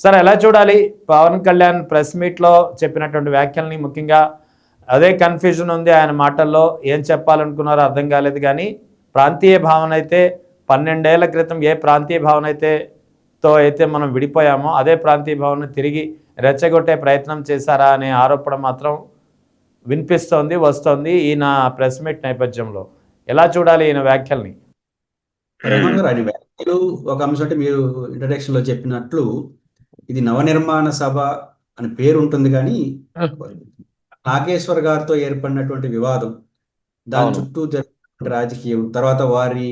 Sir ఎలా చూడాలి Pawan Kalyan press మీట్లో చెప్పినటువంటి వ్యాఖ్యల్ని? ముఖ్యంగా అదే కన్ఫ్యూజన్ ఉంది ఆయన మాటల్లో. ఏం చెప్పాలనుకున్నారో అర్థం కాలేదు. కానీ ప్రాంతీయ భావన అయితే 12 ఏళ్ల క్రితం ఏ ప్రాంతీయ భావన అయితే మనం విడిపోయామో అదే ప్రాంతీయ భావన తిరిగి రెచ్చగొట్టే ప్రయత్నం చేశారా అనే ఆరోపణ మాత్రం వినిపిస్తోంది, వస్తోంది ఈయన ప్రెస్ మీట్ నేపథ్యంలో. ఎలా చూడాలి ఈయన వ్యాఖ్యల్ని? రెహమాన్ గారు, ఆయన వ్యాఖ్యలు ఒక అంశం. అంటే మీరు ఇంట్రడక్షన్ లో చెప్పినట్లు ఇది నవనిర్మాణ సభ అని పేరు ఉంటుంది, కానీ నాగేశ్వర్ గారితో ఏర్పడినటువంటి వివాదం, దాని అవును. చుట్టూ జరిగిన రాజకీయం, తర్వాత వారి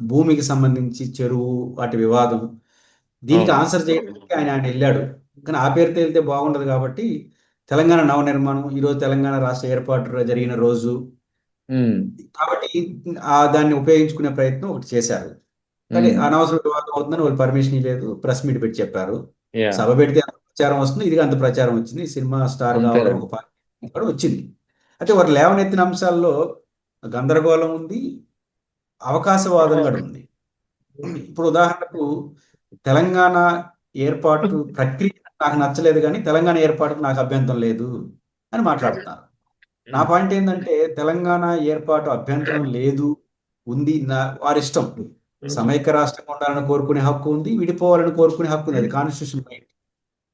భూమికి సంబంధించి చెరువు వాటి వివాదం, దీనికి అవును. ఆన్సర్ చేయడానికి ఆయన ఆయన వెళ్ళాడు. కానీ ఆ పేరుతో వెళ్తే బాగుండదు కాబట్టి తెలంగాణ నవనిర్మాణం, ఈరోజు తెలంగాణ రాష్ట్ర ఏర్పాటు జరిగిన రోజు కాబట్టి దాన్ని ఉపయోగించుకునే ప్రయత్నం ఒకటి చేశారు. కానీ అనవసర వివాదం అవుతుందని వాళ్ళు పర్మిషన్ లేదు, ప్రెస్ మీట్ పెట్టి చెప్పారు. యా, సభ పెడితే అంత ప్రచారం వస్తుంది, ఇది అంత ప్రచారం వచ్చింది, సినిమా స్టార్ కావడం అంతేనండి. ఒక పార్టీ కూడా వచ్చింది. అయితే వారు లేవనెత్తిన అంశాల్లో గందరగోళం ఉంది, అవకాశవాదం కూడా ఉంది. ఇప్పుడు ఉదాహరణకు తెలంగాణ ఏర్పాటు ప్రక్రియ నాకు నచ్చలేదు, కానీ తెలంగాణ ఏర్పాటుకు నాకు అభ్యంతరం లేదు అని మాట్లాడుతున్నారు. నా పాయింట్ ఏంటంటే తెలంగాణ ఏర్పాటు అభ్యంతరం లేదు, ఉంది, వారి ఇష్టం. సమైక్య రాష్ట్రంగా ఉండాలని కోరుకునే హక్కు ఉంది, విడిపోవాలని కోరుకునే హక్కు ఉంది, అది కాన్స్టిట్యూషన్ రైట్.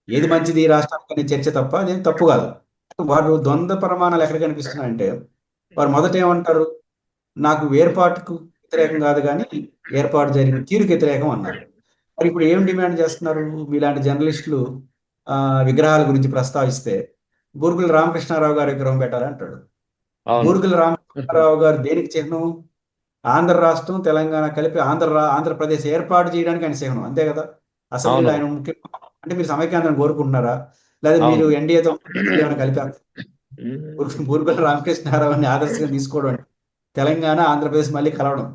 ఏది మంచిది ఈ రాష్ట్రానికి అనే చర్చ తప్ప అదేం తప్పు కాదు. వారు ద్వంద్వ ప్రమాణాలు ఎక్కడ కనిపిస్తున్నాయంటే, వారు మొదట ఏమంటారు, నాకు ఏర్పాటుకు వ్యతిరేకం కాదు కానీ ఏర్పాటు జరిగిన తీరుకు వ్యతిరేకం అన్నారు. మరి ఇప్పుడు ఏం డిమాండ్ చేస్తున్నారు మీలాంటి జర్నలిస్టులు? విగ్రహాల గురించి ప్రస్తావిస్తే బూరుగుల రామకృష్ణారావు గారి విగ్రహం పెట్టాలంటాడు. అవును. బూరుగుల రామకృష్ణారావు గారు దేనికి చిహ్నం? ఆంధ్ర రాష్ట్రం తెలంగాణ కలిపి ఆంధ్రప్రదేశ్ ఏర్పాటు చేయడానికి ఆయన చిహ్నం, అంతే కదా? అసెంబ్లీలో అవును. ఆయన ముఖ్య. అంటే మీరు సమైక్యాంధ్రం కోరుకుంటున్నారా, లేదా మీరు అవును. ఎన్డీఏతో ఏమైనా కలిపారు? బూరుగుల రామకృష్ణారావుని ఆదర్శంగా తీసుకోవడం అంటే తెలంగాణ ఆంధ్రప్రదేశ్ మళ్ళీ కలవడం,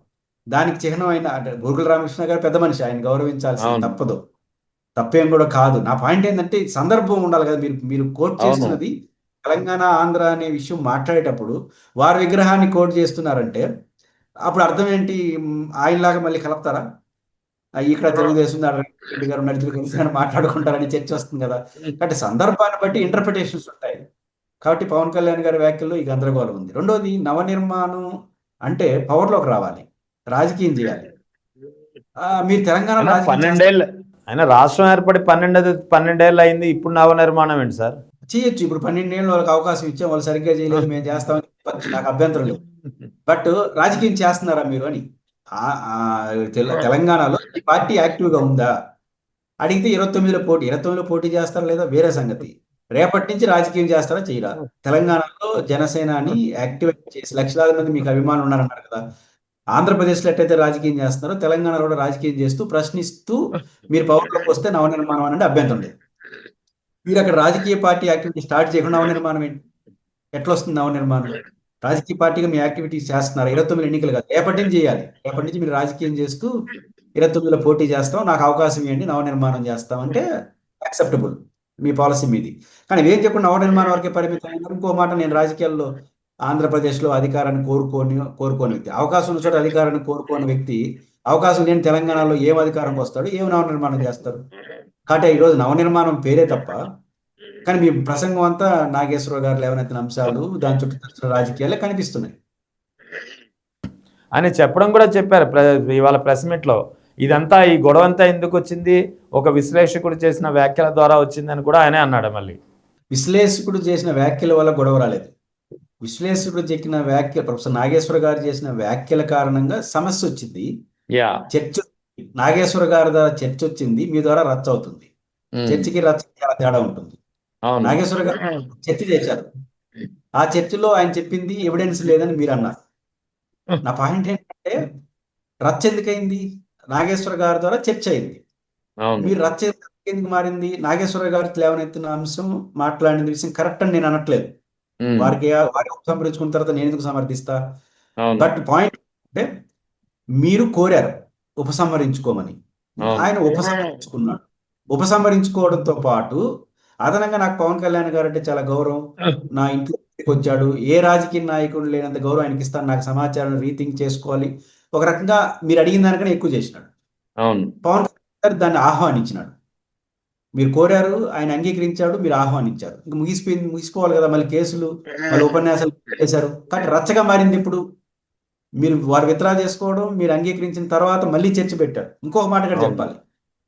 దానికి చిహ్నం అయిన అంటే బూరుగుల రామకృష్ణ గారు పెద్ద మనిషి, ఆయన గౌరవించాల్సింది, అవును. తప్పదు, తప్పేం కూడా కాదు. నా పాయింట్ ఏంటంటే సందర్భం ఉండాలి కదా. మీరు మీరు కోట్ అవును. చేస్తున్నది తెలంగాణ ఆంధ్ర అనే విషయం మాట్లాడేటప్పుడు వారి విగ్రహాన్ని కోట్ చేస్తున్నారంటే అప్పుడు అర్థం ఏంటి? ఆయనలాగా మళ్ళీ కలుపుతారా? ఇక్కడ తెలుగుదేశం రెడ్డి గారు ఉన్నారు, ఇద్దరు కలిసి అని మాట్లాడుకుంటారని చర్చ వస్తుంది కదా. కాబట్టి సందర్భాన్ని బట్టి ఇంటర్ప్రిటేషన్స్ ఉంటాయి. కాబట్టి పవన్ కళ్యాణ్ గారి వ్యాఖ్యల్లో ఈ గందరగోళం ఉంది. రెండోది, నవనిర్మాణం అంటే పవర్లోకి రావాలి, రాజకీయం చేయాలి. మీరు తెలంగాణలో అయినా రాజకీయం 12 చేస్తారు, ఏళ్ళు అయినా రాష్ట్రం ఏర్పడి 12 ఏళ్ళు అయింది. ఇప్పుడు నవనిర్మాణం ఏంటి సార్? చేయొచ్చు. ఇప్పుడు 12 ఏళ్ళు వాళ్ళకి అవకాశం ఇచ్చాం, వాళ్ళు సరిగ్గా చేయలేదు, మేము చేస్తామని చెప్పచ్చు, నాకు అభ్యంతరం లేదు. బట్ రాజకీయం చేస్తున్నారా మీరు అని. తెలంగాణలో ఈ పార్టీ యాక్టివ్గా ఉందా అడిగితే 29లో పోటీ చేస్తారా లేదా వేరే సంగతి. రేపటి నుంచి రాజకీయం చేస్తారా చేయరా? తెలంగాణలో జనసేనాని యాక్టివేట్ చేసి లక్షలాది మంది మీకు అభిమానులు ఉన్నారన్నారు కదా. ఆంధ్రప్రదేశ్లో ఎట్టయితే రాజకీయం చేస్తున్నారో తెలంగాణలో కూడా రాజకీయం చేస్తూ ప్రశ్నిస్తూ మీరు పవర్లోకి వస్తే నవనిర్మాణం అంటే అభ్యంతరం లేదు. మీరు అక్కడ రాజకీయ పార్టీ యాక్టివిటీ స్టార్ట్ చేయకుండా నవనిర్మాణం ఏంటి? ఎట్లా వస్తుంది నవనిర్మాణం? రాజకీయ పార్టీగా మీ యాక్టివిటీస్ చేస్తున్నారు. 29 ఎన్నికలు కాదు, రేపటి నుంచి చేయాలి. రేపటి నుంచి మీరు రాజకీయం చేస్తూ 29లో పోటీ చేస్తాం, నాకు అవకాశం ఇవ్వండి, నవనిర్మాణం చేస్తాం అంటే యాక్సెప్టబుల్, మీ పాలసీ మీది. కానీ ఏం చెప్పండి, నవనిర్మాణం వరకే పరిమితం అయినారు. ఇంకో మాట, నేను రాజకీయాల్లో ఆంధ్రప్రదేశ్లో అధికారాన్ని కోరుకోని వ్యక్తి, అవకాశం ఉన్న చోట అధికారాన్ని కోరుకోని వ్యక్తి అవకాశం లేని తెలంగాణలో ఏం అధికారంకి వస్తాడు, ఏం నవనిర్మాణం చేస్తారు? కాబట్టి ఈరోజు నవనిర్మాణం పేరే తప్ప, కానీ మీ ప్రసంగం అంతా నాగేశ్వరరావు గారు లేవనెత్తిన అంశాలు, దాని చుట్టూ తిరుగుతున్న రాజకీయాలే కనిపిస్తున్నాయి. అని చెప్పడం కూడా చెప్పారు ఇవాళ ప్రెస్ మీట్లో. ఇదంతా ఈ గొడవంతా ఎందుకు వచ్చింది, ఒక విశ్లేషకుడు చేసిన వ్యాఖ్యల ద్వారా వచ్చిందని కూడా ఆయనే అన్నాడు. మళ్ళీ విశ్లేషకుడు చేసిన వ్యాఖ్యల వల్ల గొడవ రాలేదు. విశ్లేషకుడు చెప్పిన వ్యాఖ్య, ప్రొఫెసర్ నాగేశ్వర గారు చేసిన వ్యాఖ్యల కారణంగా సమస్య వచ్చింది, యా, చర్చ. నాగేశ్వర గారి ద్వారా చర్చ వచ్చింది, మీ ద్వారా రచ్చ అవుతుంది. చర్చకి రచ్చకి చాలా తేడా ఉంటుంది. అవును. నాగేశ్వర గారు చర్చ చేశారు, ఆ చర్చలో ఆయన చెప్పింది ఎవిడెన్స్ లేదని మీరు అన్నారు. నా పాయింట్ ఏంటంటే, రచ్చ ఎందుకైంది? నాగేశ్వర గారి ద్వారా చర్చ అయింది. అవును. మీరు రచ్చ ఎందుకు మారింది? నాగేశ్వర గారు లేవనెత్తిన అంశం, మాట్లాడిన విషయం కరెక్ట్ అని నేను అనట్లేదు. వారికి ఉపసంహరించుకున్న తర్వాత నేను ఎందుకు సమర్థిస్తా? అవును. బట్ పాయింట్ అంటే, మీరు కోరారు ఉపసంహరించుకోమని, ఆయన ఉపసంహరించుకున్నాడు. ఉపసంహరించుకోవడంతో పాటు అదనంగా నాకు పవన్ కళ్యాణ్ గారు అంటే చాలా గౌరవం, నా ఇంట్లోకి వచ్చాడు, ఏ రాజకీయ నాయకుడు లేనంత గౌరవం ఆయనకి ఇస్తాను, నాకు సమాచారం రీథింక్ చేసుకోవాలి, ఒక రకంగా మీరు అడిగిన దానికన్నా ఎక్కువ చేసినాడు. అవును. పవన్ కళ్యాణ్ గారు దాన్ని ఆహ్వానించినాడు. మీరు కోరారు, ఆయన అంగీకరించాడు, మీరు ఆహ్వానించారు. ఇంక ముగిసిపోవాలి కదా, మళ్ళీ కేసులు, మళ్ళీ ఉపన్యాసాలు చేశారు. కాబట్టి రచ్చగా మారింది ఇప్పుడు. మీరు వారు విత్డ్రా చేసుకోవడం, మీరు అంగీకరించిన తర్వాత మళ్ళీ చర్చ పెట్టారు. ఇంకొక మాట కూడా అవును. చెప్పాలి,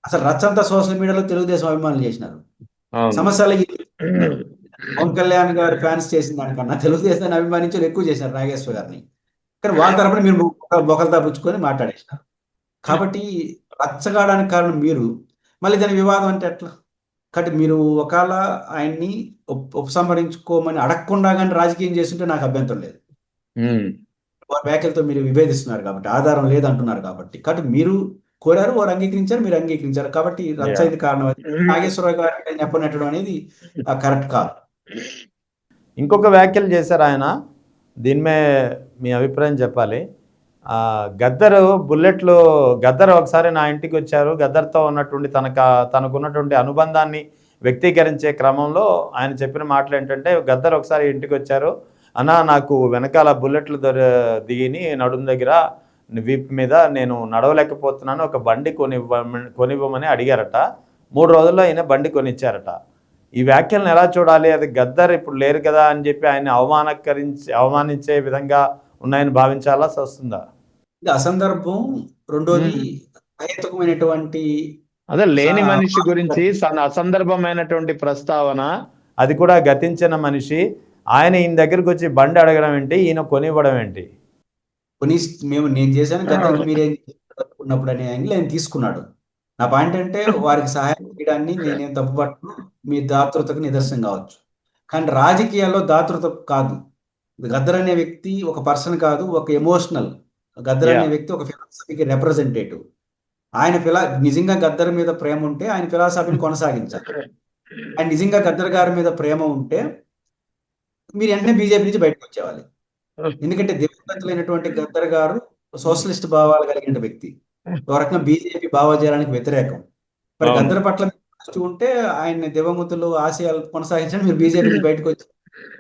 అసలు రచ్చంతా సోషల్ మీడియాలో తెలుగుదేశం అభిమానులు చేసినారు. అవును. సమస్యలు పవన్ కళ్యాణ్ గారు ఫ్యాన్స్ చేసిన దానికన్నా తెలుగుదేశాన్ని అభిమానించి ఎక్కువ చేశారు నాగేశ్వర గారిని. కానీ వాళ్ళ తరపున మీరు బొకలు తప్పించుకొని మాట్లాడేసినారు. కాబట్టి రచ్చగాడానికి కారణం మీరు. మళ్ళీ దాని వివాదం అంటే ఎట్లా? కాబట్టి మీరు ఒకవేళ ఆయన్ని ఉపసంహరించుకోమని అడగకుండా కానీ రాజకీయం చేస్తుంటే నాకు అభ్యంతరం లేదు. ఉమ్. వారి వ్యాఖ్యలతో మీరు విభేదిస్తున్నారు కాబట్టి, ఆధారం లేదంటున్నారు కాబట్టి. కాబట్టి మీరు కోరారు, వారు అంగీకరించారు, మీరు అంగీకరించారు. కాబట్టి రచ్చ Yeah. ఇది కారణం. అది నాగేశ్వరరావు గారు చెప్పనట్టడం అనేది కరెక్ట్ కాదు. ఇంకొక వ్యాఖ్యలు చేశారు ఆయన, దీనిమే మీ అభిప్రాయం చెప్పాలి. గద్దరు బుల్లెట్లు, గద్దర్ ఒకసారి నా ఇంటికి వచ్చారు, గద్దర్తో ఉన్నటువంటి తనకున్నటువంటి అనుబంధాన్ని వ్యక్తీకరించే క్రమంలో ఆయన చెప్పిన మాటలు ఏంటంటే, గద్దర్ ఒకసారి ఇంటికి వచ్చారు, అన్నా నాకు వెనకాల బుల్లెట్లు దిగిని నడుము దగ్గర వీపు మీద, నేను నడవలేకపోతున్నాను, ఒక బండి కొనివ్వమని అడిగారట. 3 రోజుల్లో ఆయన బండి కొనిచ్చారట. ఈ వ్యాఖ్యలను ఎలా చూడాలి? అది గద్దర్ ఇప్పుడు లేరు కదా అని చెప్పి ఆయన అవమానించే విధంగా ఉన్నాయని భావించాలా వస్తుందా? ఇది అసందర్భం. రెండోది అహేతుకమైనటువంటి, అదే లేని మనిషి గురించి అసందర్భమైనటువంటి ప్రస్తావన. అది కూడా గతించిన మనిషి. ఆయన ఈయన దగ్గరకు వచ్చి బండి అడగడం ఏంటి, ఈయన కొనివ్వడం ఏంటి? నేను చేశాను గద్దరికి మీరేం ఉన్నప్పుడు అనే యాంగిల్ ఆయన తీసుకున్నాడు. నా పాయింట్ అంటే, వారికి సహాయం చేయడాన్ని నేనేం తప్పుపట్టను, మీ దాతృతకు నిదర్శనం కావచ్చు. కానీ రాజకీయాల్లో దాతృత కాదు. గద్దర్ అనే వ్యక్తి ఒక పర్సన్ కాదు, ఒక ఎమోషనల్. గద్దర్ అనే వ్యక్తి ఒక ఫిలాసఫీకి రిప్రజెంటేటివ్. ఆయన నిజంగా గద్దర్ మీద ప్రేమ ఉంటే ఆయన ఫిలాసఫీని కొనసాగించాలి. ఆయన నిజంగా గద్దర్ గారి మీద ప్రేమ ఉంటే మీరు వెంటనే బీజేపీ నుంచి బయటకు వచ్చేవాలి. ఎందుకంటే దివంగతులైనటువంటి గద్దర్ గారు సోషలిస్ట్ భావాలు కలిగిన వ్యక్తి, ఒక రకంగా బీజేపీ భావజాలానికి వ్యతిరేకం. మరి గద్దర్ పట్ల ఉంటే ఆయన దివంగతులు ఆశయాలు కొనసాగించడం, మీరు బీజేపీ నుంచి బయటకు వచ్చి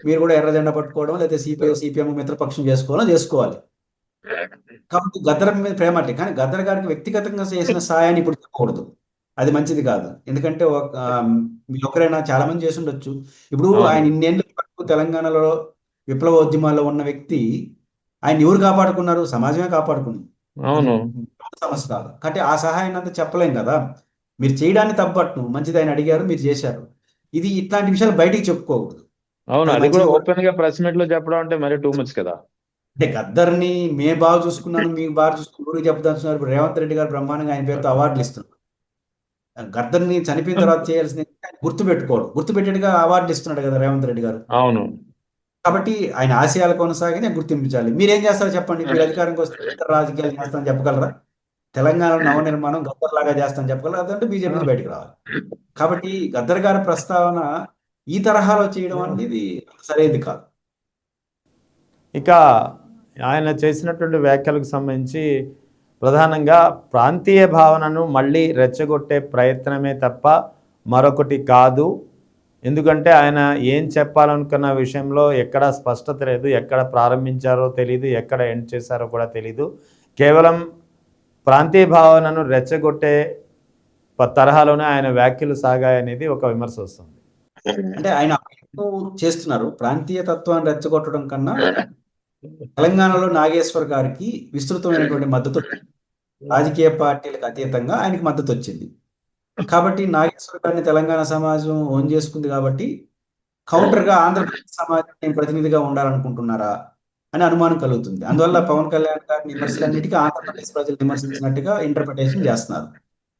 మీరు కూడా ఎర్ర జెండా పట్టుకోవడం, లేదా సిపిఎం మిత్రపక్షం చేసుకోవాలి. కాబట్టి గద్దర్ మీద ప్రేమ అంటే, కానీ గద్దర్ గారికి వ్యక్తిగతంగా చేసిన సాయాన్ని ఇప్పుడు చెప్పకూడదు, అది మంచిది కాదు. ఎందుకంటే మీరు ఒకరైనా చాలా మంది చేసి ఉండొచ్చు. ఇప్పుడు ఆయన ఇన్నేళ్ళు తెలంగాణలో విప్లవోద్యమాల్లో ఉన్న వ్యక్తి, ఆయన ఎవరు కాపాడుకున్నారు? సమాజమే కాపాడుకుంది. అవును, సమస్య కాదు. కాబట్టి ఆ సహాయాన్ని అంతా చెప్పలేం కదా. మీరు చేయడాన్ని తప్పట్టు, మంచిది ఆయన అడిగారు, మీరు చేశారు. ఇది ఇట్లాంటి విషయాలు బయటికి చెప్పుకోకూడదు. అవును, అది కూడా ఓపెన్ గా ప్రెస్ మీట్ లో చెప్పడం అంటే మరి టూ మచ్ కదా. అంటే గద్దర్ని మేము బాగా చూసుకున్నాను, మీకు బాగా చూసుకున్నారు, ఊరికి చెప్తాను. ఇప్పుడు రేవంత్ రెడ్డి గారు బ్రహ్మాండంగా ఆయన పేరుతో అవార్డులు ఇస్తున్నారు. గద్దర్ని చనిపోయిన తర్వాత చేయాల్సింది గుర్తుపెట్టేట్టుగా అవార్డులు ఇస్తున్నాడు కదా రేవంత్ రెడ్డి గారు. అవును, కాబట్టి ఆయన ఆశయాలు కొనసాగి గుర్తించాలి. మీరేం చేస్తారో చెప్పండి. మీరు అధికారంకి వస్తే ఇతర రాజకీయాలు చేస్తామని చెప్పగలరా? తెలంగాణ నవనిర్మాణం గద్దర్ లాగా చేస్తామని చెప్పగలరా? అదంటే బీజేపీ నుంచి బయటకు రావాలి. కాబట్టి గద్దర్ గారి ప్రస్తావన ఈ తరహాలో చేయడం అనేది సరైనది కాదు. ఇక ఆయన చేసినటువంటి వ్యాఖ్యలకు సంబంధించి ప్రధానంగా ప్రాంతీయ భావనను మళ్ళీ రెచ్చగొట్టే ప్రయత్నమే తప్ప మరొకటి కాదు. ఎందుకంటే ఆయన ఏం చెప్పాలనుకున్న విషయంలో ఎక్కడ స్పష్టత లేదు, ఎక్కడ ప్రారంభించారో తెలీదు, ఎక్కడ ఎండ్ చేశారో కూడా తెలీదు. కేవలం ప్రాంతీయ భావనను రెచ్చగొట్టే తరహాలోనే ఆయన వ్యాఖ్యలు సాగాయనేది ఒక విమర్శ వస్తుంది. అంటే ఆయన చేస్తున్నారు ప్రాంతీయ తత్వాన్ని రెచ్చగొట్టడం కన్నా, తెలంగాణలో నాగేశ్వర్ గారికి విస్తృతమైనటువంటి మద్దతు, రాజకీయ పార్టీలకు అతీతంగా ఆయనకి మద్దతు వచ్చింది. కాబట్టి నాగేశ్వర్ గారిని తెలంగాణ సమాజం ఓన్ చేసుకుంది. కాబట్టి కౌంటర్ గా ఆంధ్రప్రదేశ్ సమాజం ప్రతినిధిగా ఉండాలనుకుంటున్నారా అని అనుమానం కలుగుతుంది. అందువల్ల పవన్ కళ్యాణ్ గారి విమర్శలన్నిటికీ ఆంధ్రప్రదేశ్ ప్రజలు విమర్శించినట్టుగా ఇంటర్ప్రిటేషన్ చేస్తున్నారు.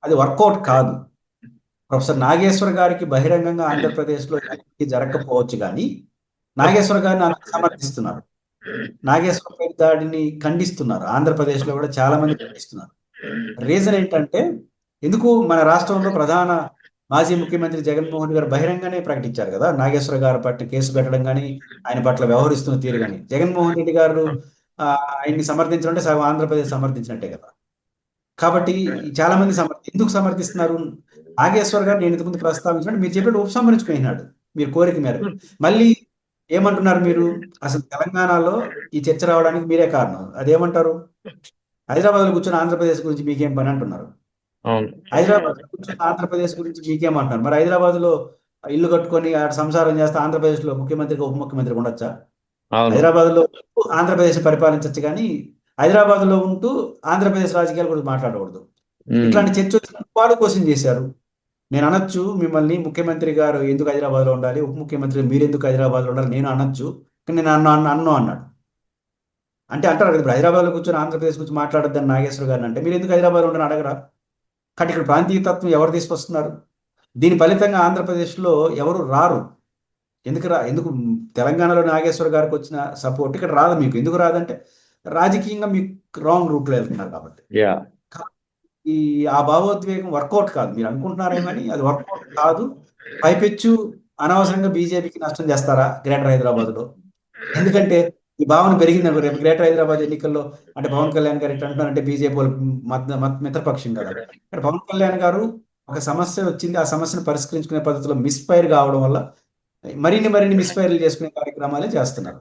అది వర్కౌట్ కాదు. ప్రొఫెసర్ నాగేశ్వర్ గారికి బహిరంగంగా ఆంధ్రప్రదేశ్ లో జరగకపోవచ్చు, కానీ నాగేశ్వర్ గారిని అందరూ సమర్థిస్తున్నారు. నాగేశ్వర పై దాడిని ఖండిస్తున్నారు. ఆంధ్రప్రదేశ్ లో కూడా చాలా మంది ఖండిస్తున్నారు. రీజన్ ఏంటంటే, ఎందుకు మన రాష్ట్రంలో ప్రధాన మాజీ ముఖ్యమంత్రి జగన్మోహన్ గారు బహిరంగానే ప్రకటించారు కదా, నాగేశ్వర గారి పట్ల కేసు పెట్టడం కానీ, ఆయన పట్ల వ్యవహరిస్తున్న తీరు కానీ. జగన్మోహన్ రెడ్డి గారు ఆయన్ని సమర్థించడం అంటే సగం ఆంధ్రప్రదేశ్ సమర్థించినట్టే కదా. కాబట్టి చాలా మంది ఎందుకు సమర్థిస్తున్నారు? నాగేశ్వర్ గారు నేను ఇంతకుముందు ప్రస్తావించినట్టు మీరు చెప్పినట్టు ఉపసంహరించుకున్నాడు మీరు కోరిక మేరకు. మళ్ళీ ఏమంటున్నారు మీరు? అసలు తెలంగాణలో ఈ చర్చ రావడానికి మీరే కారణం. అదేమంటారు? హైదరాబాద్ లో కూర్చొని ఆంధ్రప్రదేశ్ గురించి మీకేం పని అంటున్నారు. అవును. హైదరాబాద్ కూర్చొని ఆంధ్రప్రదేశ్ గురించి మీకేమంటున్నారు? మరి హైదరాబాద్ లో ఇల్లు కట్టుకొని ఆడ సంసారం చేస్తే ఆంధ్రప్రదేశ్ లో ముఖ్యమంత్రిగా ఉప ముఖ్యమంత్రి ఉండొచ్చా? అవును. హైదరాబాద్ లో ఉంటూ ఆంధ్రప్రదేశ్ పరిపాలించవచ్చు కానీ హైదరాబాద్ లో ఉంటూ ఆంధ్రప్రదేశ్ రాజకీయాలు గురించి మాట్లాడకూడదు. ఉమ్. ఇట్లాంటి చర్చ వచ్చిన వాళ్ళు క్వశ్చన్ చేశారు. నేను అనొచ్చు మిమ్మల్ని, ముఖ్యమంత్రి గారు ఎందుకు హైదరాబాద్ లో ఉండాలి, ఉప ముఖ్యమంత్రి మీరు ఎందుకు హైదరాబాద్ లో ఉండాలి నేను అనొచ్చు, కానీ నేను అన్నో అన్నాడు. అంటే అంటారు కదా, ఇప్పుడు హైదరాబాద్ లో కూర్చొని ఆంధ్రప్రదేశ్ గురించి మాట్లాడొద్దని నాగేశ్వర గారిని అంటే మీరు ఎందుకు హైదరాబాద్ లో ఉండని అడగరా? కాబట్టి ఇక్కడ ప్రాంతీయ తత్వం ఎవరు తీసుకొస్తున్నారు? దీని ఫలితంగా ఆంధ్రప్రదేశ్లో ఎవరు రారు. ఎందుకు తెలంగాణలో నాగేశ్వర గారికి వచ్చిన సపోర్ట్ ఇక్కడ రాదు. మీకు ఎందుకు రాదంటే రాజకీయంగా మీకు రాంగ్ రూట్లో వెళ్తున్నారు కాబట్టి. యా. ఈ ఆ భావోద్వేగం వర్కౌట్ కాదు. మీరు అనుకుంటున్నారేమని అది వర్కౌట్ కాదు. పైపెచ్చు అనవసరంగా బీజేపీకి నష్టం చేస్తారా గ్రేటర్ హైదరాబాద్ లో? ఎందుకంటే ఈ భావన పెరిగింది అనుకో, రేపు గ్రేటర్ హైదరాబాద్ ఎన్నికల్లో అంటే పవన్ కళ్యాణ్ గారు ఇట్లా అంటున్నారంటే బీజేపీ వాళ్ళు మిత్రపక్షం కదా. ఇక్కడ పవన్ కళ్యాణ్ గారు ఒక సమస్య వచ్చింది, ఆ సమస్యను పరిష్కరించుకునే పద్ధతిలో మిస్ఫైర్ కావడం వల్ల మరిన్ని మిస్ఫైర్లు చేసుకునే కార్యక్రమాలే చేస్తున్నారు.